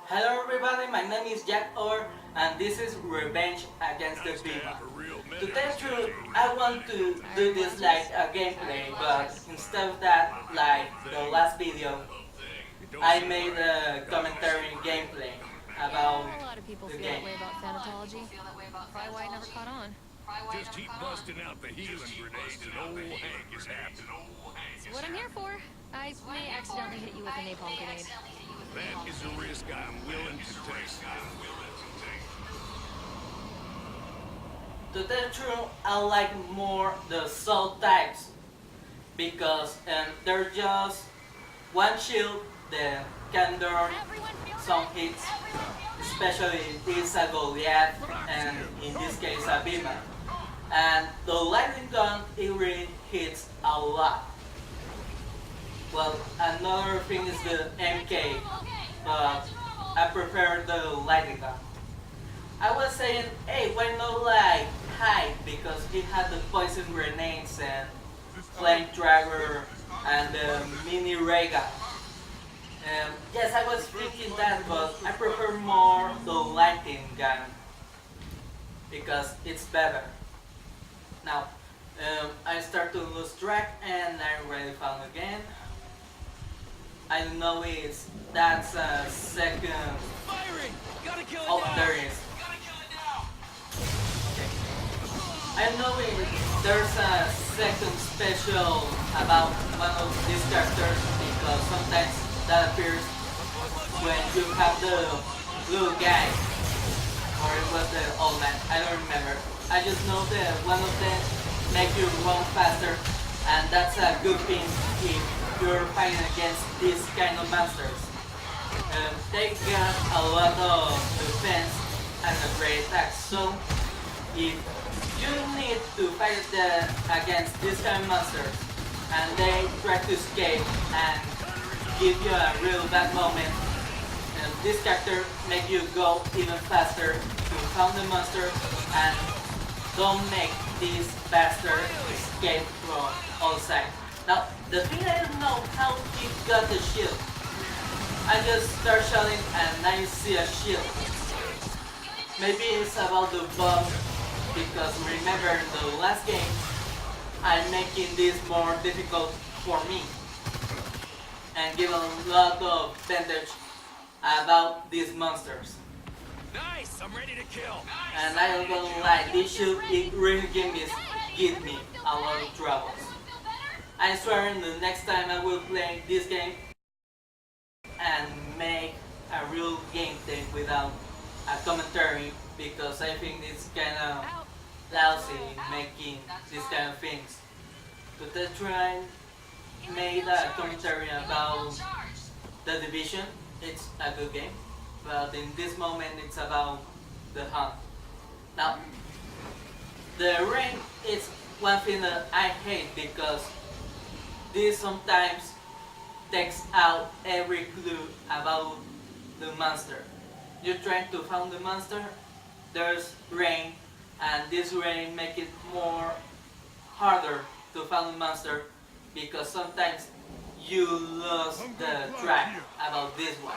Hello everybody, my name is jackoer and this is Revenge Against the behemoth. To tell the truth, I want to do this like a gameplay, but instead of that, like the last video, I made a commentary gameplay about A lot of people the feel that game. way about thanatology. Probably why it never caught on. Just keep busting out the healing grenades and old Hank is happy. It's what I'm here for. I may accidentally hit you with a napalm grenade. That is a risk I'm willing to take. To tell the truth, I like more the soul types because they're just one shield that can endure some hits, especially this a Goliath and in this case a beamer. And the lightning gun, it really hits a lot. Well, another thing is the MK, but I prefer the lightning gun. I was saying, hey, why not like hide, because it had the poison grenades and flamethrower and the mini ray gun. Yes, I was thinking that, but I prefer more the lightning gun because it's better. Now, I start to lose track and I already found again. I don't know if that's a second. Firing! Gotta kill it Oh, now! there is. Gotta kill it now! Okay. I know if there's a second special about one of these characters because sometimes that appears when you have the blue guy or it was the old man. I don't remember. I just know that one of them make you run faster and that's a good thing if you're fighting against these kind of monsters. They got a lot of defense and a great attack. So if you need to fight against these kind of monsters and they try to escape and give you a real bad moment, this character make you go even faster to find the monster and don't make this bastard escape from all sides. Now, the thing I don't know how he got the shield. I just start shouting and I see a shield. Maybe it's about the bug because remember in the last game I'm making this more difficult for me and give a lot of advantage about these monsters. Nice! I'm ready to kill! And I don't gonna lie, this shield it really give me a lot of troubles. I swear the next time I will play this game and make a real gameplay without a commentary because I think it's kind of lousy making these kind of things. But I tried made a commentary about the division. It's a good game, but in this moment it's about the hunt. Now, the rank is one thing that I hate because this sometimes takes out every clue about the monster. You're trying to find the monster, there's rain, and this rain make it more harder to find the monster because sometimes you lose the track about this one.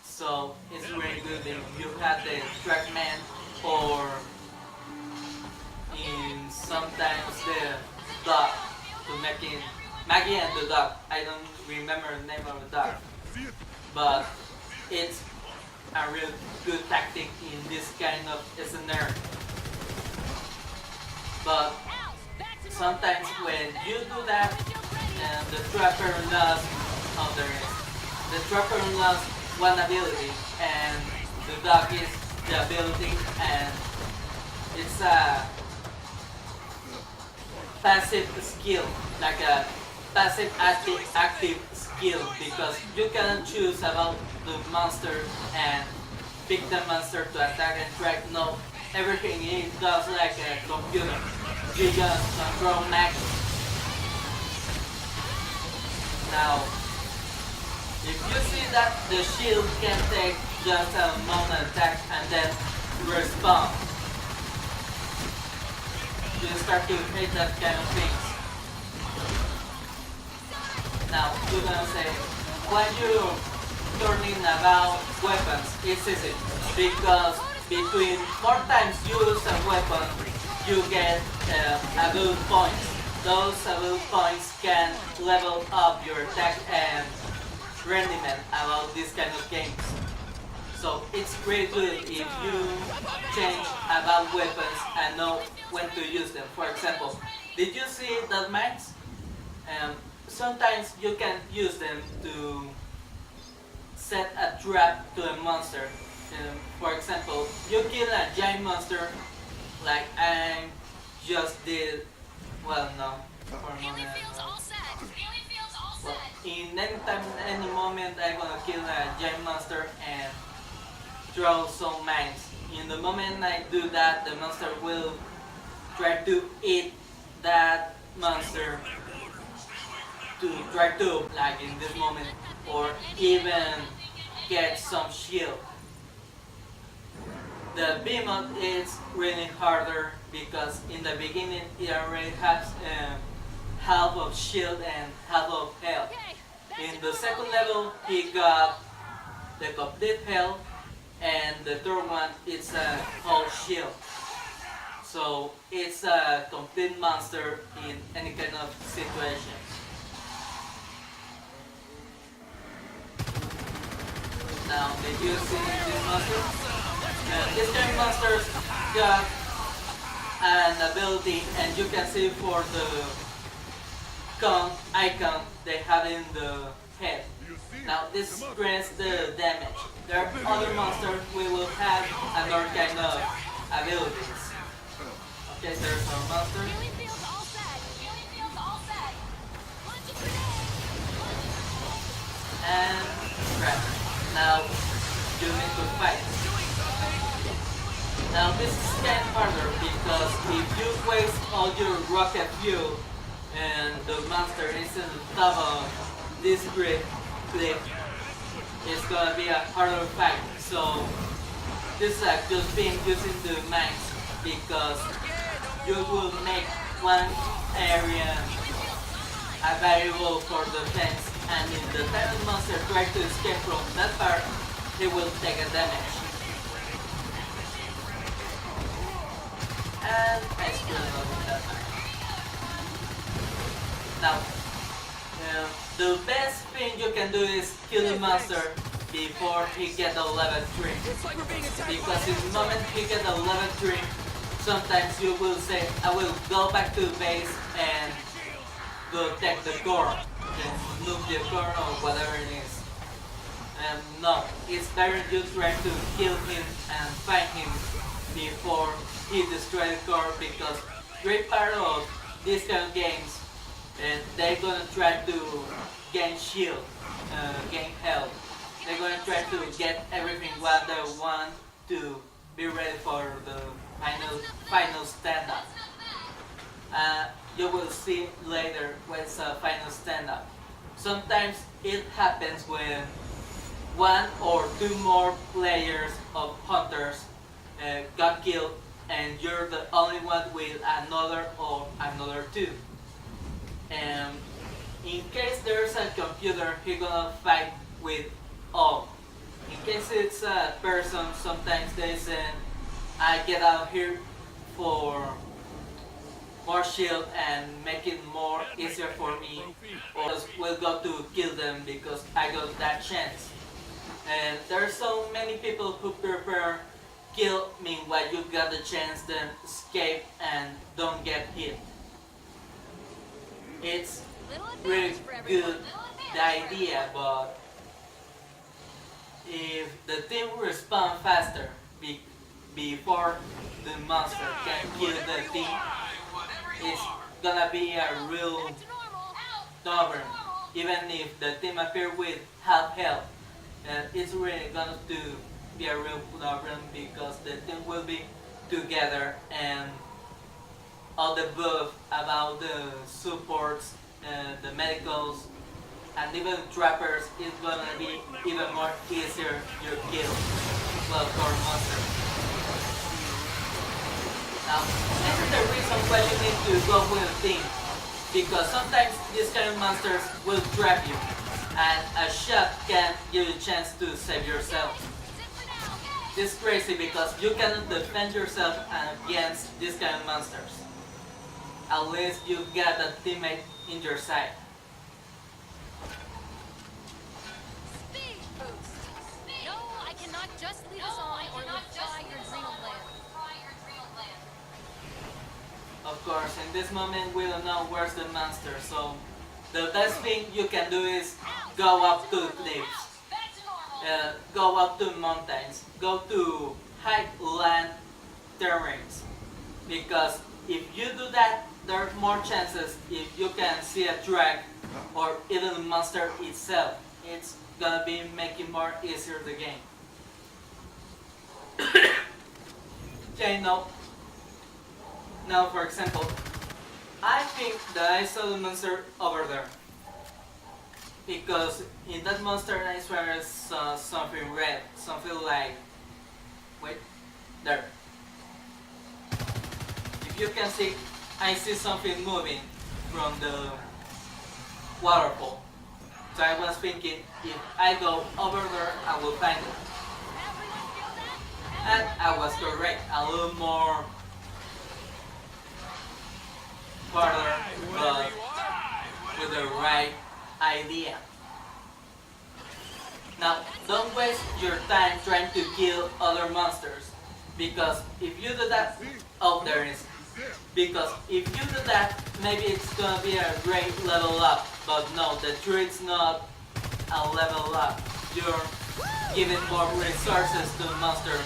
So it's really good if you have the trackman or in sometimes the dog to make it Maggie and the dog. I don't remember the name of the dog, but it's a real good tactic in this kind of scenario. But sometimes when you do that, the trapper lost other. The trapper lost one ability, and the dog is the ability, and it's a passive skill, like a passive active skill, because you can choose about the monster and pick the monster to attack and track. No, everything it does like a computer. You just control max. Now, if you see that the shield can take just a moment attack and then respawn, you start to hate that kind of things. Now, you're gonna say, why you turning about weapons is easy because between more times you use a weapon, you get ability points. Those ability points can level up your attack and rendiment about this kind of games. So it's pretty good if you change about weapons and know when to use them. For example, did you see that mines? Sometimes you can use them to set a trap to a monster. For example, you kill a giant monster, like I just did. Well, no, for a moment. Well, in any time, any moment, I'm gonna kill a giant monster and throw some mines. In the moment I do that, the monster will try to eat that monster to try to, like in this moment, or even get some shield. The behemoth is really harder because in the beginning it already has half of shield and half of health. In the second level he got the complete health, and the third one is a whole shield. So it's a complete monster in any kind of situation. Now, did you see this monster? This kind of monsters got an ability, and you can see for the icon they have in the head. Now this grants the damage. There are other monsters we will have another kind of abilities. Okay, there's our monster. And crap. Now you need to fight. Now this is kind of harder because if you waste all your rocket fuel and the monster is on top of this cliff, it's gonna be a harder fight. So this is just being using the mines because you will make one area available for defense, and if the titan monster tries to escape from that part, he will take a damage. And I still love that part. Now, the best thing you can do is kill the monster before he gets a level 3. Because in the moment he gets a level 3, sometimes you will say, I will go back to the base and go take the core. Just loot the core or whatever it is. No, it's better you try to kill him and fight him before he destroys the core, because great part of these kind of games, and they're gonna try to gain shield, gain health. They're gonna try to get everything what they want to be ready for the final stand-up. You will see later what's a final stand-up. Sometimes it happens when one or two more players of hunters got killed, and you're the only one with another or another two. And in case there's a computer, he's gonna fight with all. In case it's a person, sometimes they say, I get out here for more shield and make it more easier for me, or we'll go to kill them because I got that chance. And there's so many people who prefer kill meanwhile you got the chance to escape and don't get hit. It's really good, the idea, but if the team respawn faster before the monster can kill the team, it's gonna be a real problem. Even if the team appear with half health, it's really gonna be a real problem because the team will be together, and all the buff about the supports, the medicals, and even trappers is gonna be even more easier your kill. Well, for monster. Now, this is the reason why you need to go with a team, because sometimes these kind of monsters will trap you. and a shot can give you a chance to save yourself. This is crazy because you cannot defend yourself against these kind of monsters. At least you got a teammate in your side. Speed boost. No, I cannot just leave this on or you'll fry your adrenal gland. Of course, in this moment we don't know where's the monster, so the best thing you can do is go up to cliffs, go up to mountains, go to high land terrains, because if you do that, there are more chances if you can see a drag or even the monster itself. It's gonna be making more easier the game. Okay, now for example, I think that I saw the monster over there. Because in that monster I swear I saw something red, something like, wait, there. If you can see, I see something moving from the waterfall. So I was thinking, if I go over there, I will find it. And I was correct, a little more farther, but with the right idea. Now, don't waste your time trying to kill other monsters, because if you do that, oh, there it is. Because if you do that, maybe it's gonna be a great level up, but no, the truth's not a level up. You're giving more resources to the monster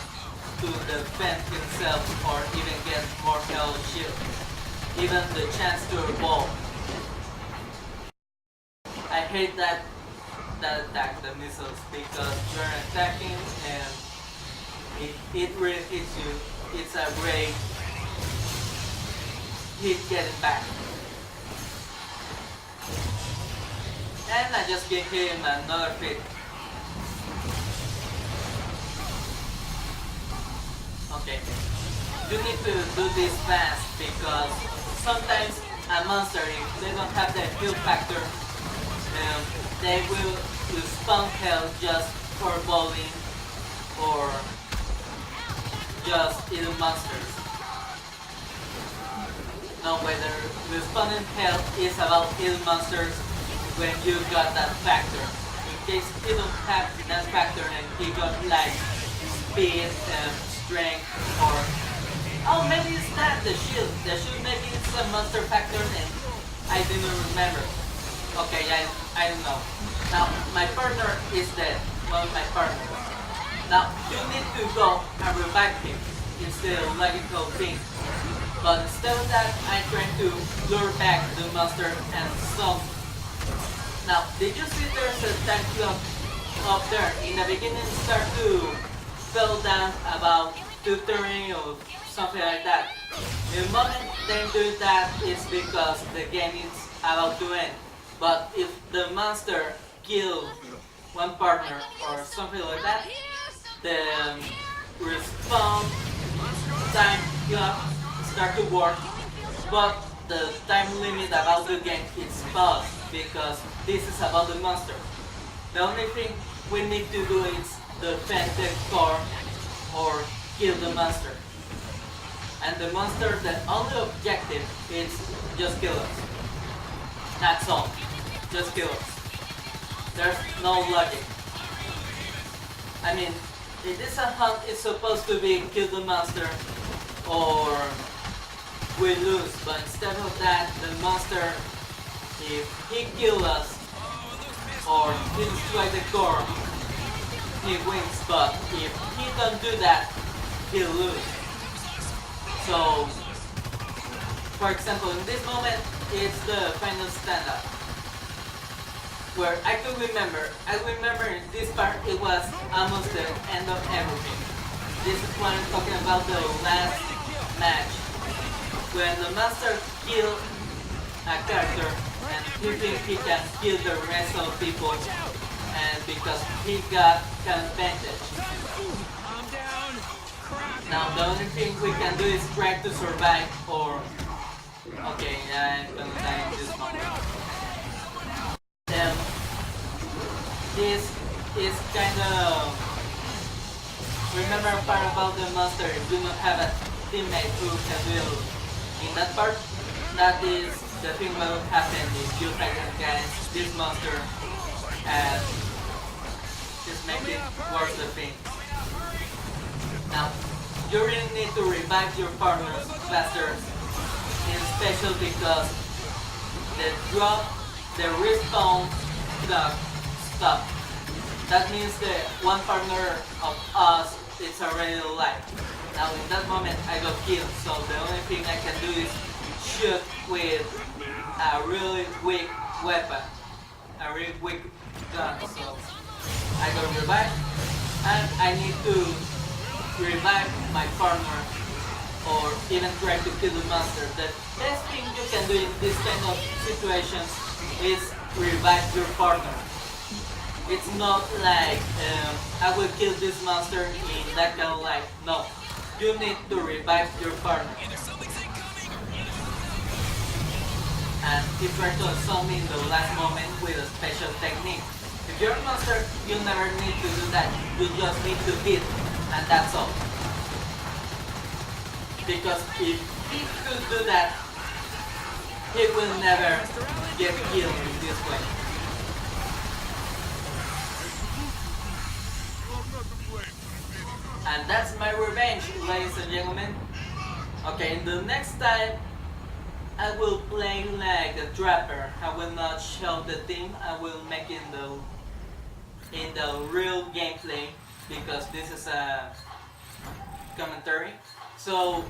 to defend himself or even get more health shield. Even the chance to evolve. I hate that attack, the missiles, because you're attacking and it really hits you. It's a great hit getting back. And I just gave him another hit. Okay. You need to do this fast because sometimes a monster, if they don't have the heal factor, they will spawn health just for bowling or just eating monsters. No, whether the spawning health is about eating monsters when you got that factor. In case you don't have that factor and you got like speed, strength, or oh, maybe it's not the shield. The shield maybe it's a monster factor and I didn't remember. Okay, I don't know. Now, my partner is dead. One of my partners. Now, you need to go and revive him. It's the logical thing. But instead of that, I'm trying to lure back the monster and some. Now, did you see there's a time clock up there? In the beginning, it started to fell down about 2:30 or something like that. The moment they do that is because the game is about to end. But if the monster kills one partner or something like that, the respawn time clock start to work. But the time limit about the game is paused because this is about the monster. The only thing we need to do is defend the core or kill the monster. And the monster, the only objective is just kill us. That's all. Just kill us. There's no logic. I mean, if this hunt is supposed to be kill the monster or we lose, but instead of that, the monster, if he kills us or he destroys the core, he wins, but if he don't do that, he'll lose. So, for example, in this moment, it's the final stand-up. Where I remember in this part, it was almost the end of everything. This is when I'm talking about the last match. When the master kills a character and he thinks he can kill the rest of people, and because he got an advantage. Now the only thing we can do is try to survive or... Okay, I'm gonna die in this moment. this is kind of remember a part about the monster. If you don't have a teammate who can do in that part, that is the thing that will happen if you fight against this monster and just make it worse the thing. Now, you really need to revive your partners faster, in special because the drop, the respawn clock stop. That means the one partner of us is already alive. Now in that moment I got killed, so the only thing I can do is shoot with a really weak weapon, a really weak gun. So I got revived, and I need to revive my partner or even try to kill the monster. The best thing you can do in this kind of situations is revive your partner. It's not like I will kill this monster in that kind of life. No, you need to revive your partner. And he tried to assault me in the last moment with a special technique. If you're a monster, you never need to do that. You just need to hit, and that's all. Because if he could do that, he will never get killed in this way. And that's my revenge, ladies and gentlemen. Okay, the next time I will play like a trapper. I will not show the team. I will make it in the real gameplay because this is a commentary. So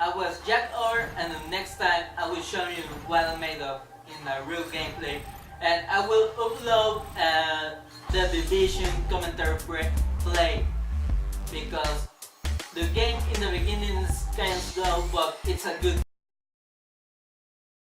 I was jackoer, and the next time I will show you what I'm made of in a real gameplay, and I will upload the division commentary play because the game in the beginning is kind of slow, but it's a good